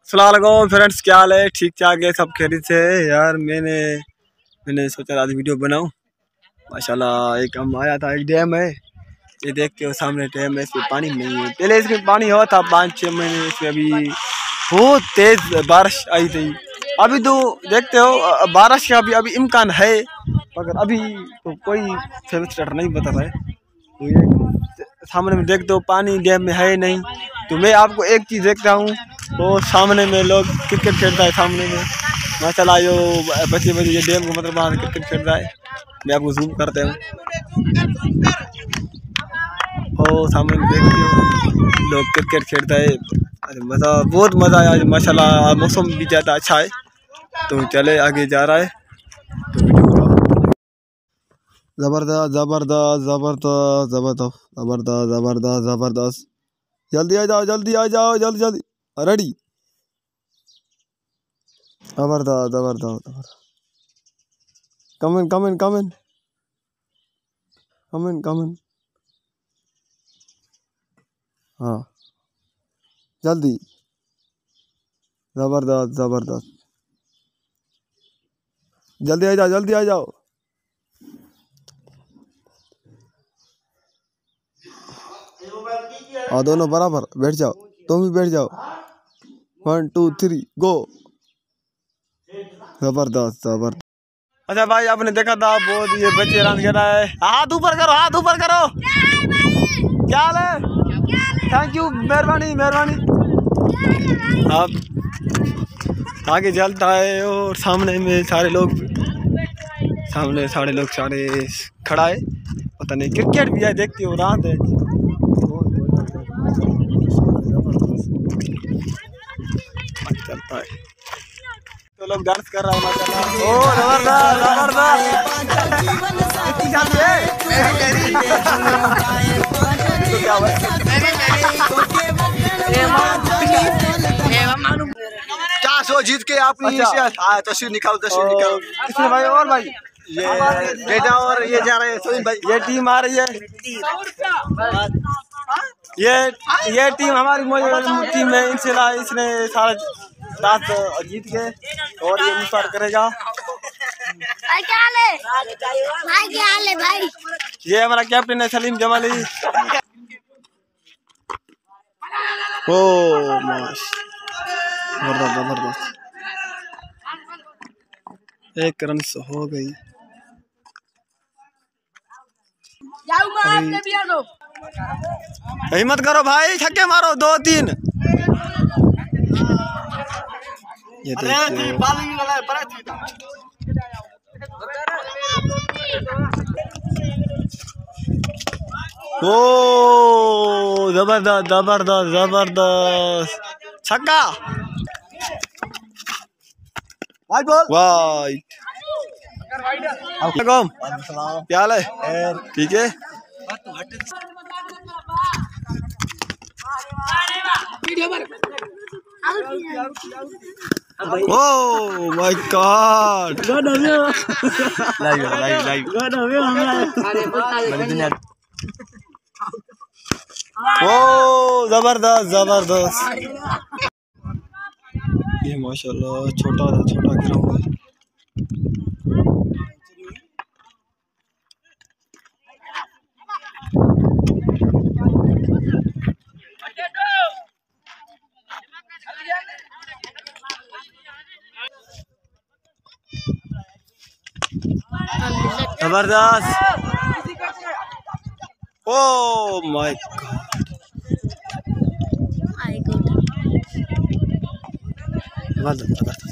सलाम फ्रेंड्स, क्या हाल है? ठीक ठाक है, सब खैरियत से है यार। मैंने सोचा आज वीडियो बनाऊं। माशाल्लाह एक हम आया था, एक डैम है, ये देखते हो सामने डैम है, इसमें पानी नहीं है। पहले इसमें पानी हुआ था 5-6 महीने, इसमें अभी बहुत तेज बारिश आई थी। अभी तो देखते हो बारिश का अभी इम्कान है, मगर अभी तो कोई सेमेस्टर नहीं बता रहा है। तो ये सामने में देखते हो पानी डैम में है नहीं। तो मैं आपको एक चीज़ देखता हूँ, तो सामने में लोग क्रिकेट खेलता है। सामने में माशाल्लाह यो बच्चे ये डैम को मतलब बाहर क्रिकेट खेल रहा है। मैं आपको जूम करते हूँ, और सामने में देखते हो लोग क्रिकेट खेलता है। अरे मज़ा, बहुत मज़ा आया माशाल्लाह। मौसम भी ज़्यादा अच्छा है, तो चले आगे जा रहा है। तो जबरदस्त जबरदस्त जबरदस्त जबरदस्त जबरदस्त जबरदस्त जबरदस्त। जल्दी आ जाओ, जल्दी आ जाओ, जल्दी जल्दी। रेडी, जबरदस्त जबरदस्त। Comment comment comment comment comment. हाँ जल्दी, जबरदस्त जबरदस्त। जल्दी आ जाओ, जल्दी आ जाओ। और दोनों बराबर बैठ जाओ, तुम भी बैठ जाओ। 1 2 3 गो। जबरदस्त जबरदस्त। अच्छा भाई, आपने देखा था बहुत ये बच्चे रन कर रहा है। हाथ ऊपर करो, हाथ ऊपर करो। क्या हाल है? थैंक यू, मेहरबानी मेहरबानी। आप आगे चलता है, और सामने में सारे लोग सारे खड़ा है। पता नहीं क्रिकेट भी है, देखते हो रात है। चलता है तो लोग डांस कर रहा है माशाल्लाह। ओ जबरदस्त क्या सो जीत के आप तस्वीर निकालो, तस्वीर निकालो। किसने भाई? और भाई ये बेटा और ये जा रहे हैं सोइन भाई। ये टीम आ रही है, ये टीम हमारी टीम है। इसने सारा टास्क जीत गए, और ये इंतजार करेगा। भाई क्या हाल है? भाई क्या हाल है भाई? ये हमारा कैप्टन है सलीम जमाली। ओ माश, जबरदस्त जबरदस्त। एक रन से हो गई। हिम्मत करो भाई, छक्के मारो 2-3। ये ओ जबरदस्त जबरदस्त जबरदस्त, छक्का। White ball, white. क्या हाल है? ठीक है। ओ माय गॉड, ओ जबरदस्त जबरदस्त। ये माशाल्लाह छोटा ग्राउंड है। जबरदस्त। ओ माय गॉड, जबरदस्त।